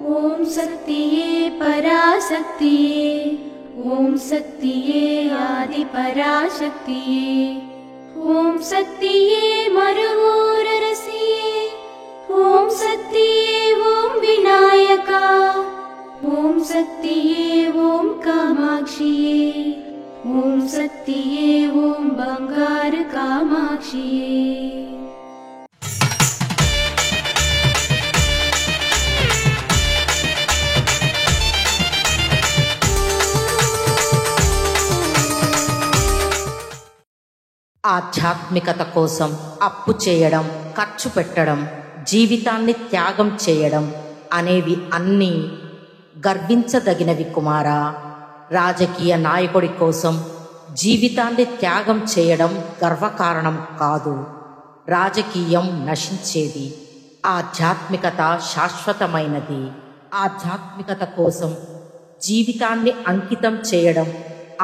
ओम शक्तिये पराशक्तिये, ओम शक्तिये आदि पराशक्तिये, ओम शक्तिये मरुवोररसिये, ओम शक्तिये ओम विनायका, ओम शक्तिये ओम कामाक्षिये, ओम शक्तिये ओम बंगार कामाक्षिये। ఆధ్యాత్మికత కోసం అప్పు చేయడం, ఖర్చు పెట్టడం, జీవితాన్ని త్యాగం చేయడం అనేవి అన్నీ గర్వించదగినవి కుమారా. రాజకీయ నాయకుడి కోసం జీవితాన్ని త్యాగం చేయడం గర్వకారణం కాదు. రాజకీయం నశించేది, ఆధ్యాత్మికత శాశ్వతమైనది. ఆధ్యాత్మికత కోసం జీవితాన్ని అంకితం చేయడం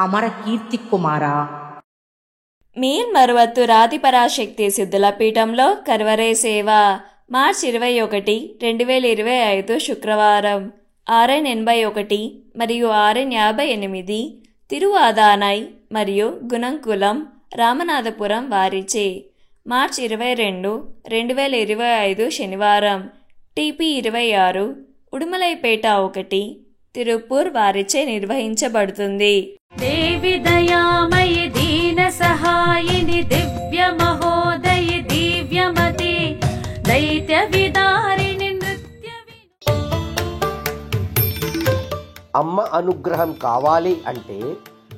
అమరకీర్తి కుమారా. మీర్ మరువత్తు రాతిపరాశక్తి సిద్ధుల పీఠంలో కర్వరే సేవ మార్చి 21, 2025 శుక్రవారం 6:81 మరియు 6:58 తిరువాదానై మరియు గుణంకులం రామనాథపురం వారిచే. మార్చి 22, 2025 శనివారం TP 26 ఉడుమలైపేట 1 తిరుపూర్ వారిచే నిర్వహించబడుతుంది. దేవి దయామయి దీన సహాయిని దివ్య మహోదయ దివ్యమతి దైత్య విదారిణి నృత్య. అమ్మ అనుగ్రహం కావాలి అంటే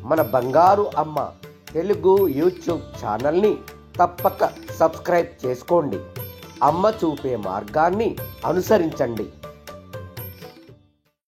మన బంగారు అమ్మ తెలుగు యూట్యూబ్ ఛానల్ని తప్పక సబ్స్క్రైబ్ చేసుకోండి. అమ్మ చూపే మార్గాన్ని అనుసరించండి.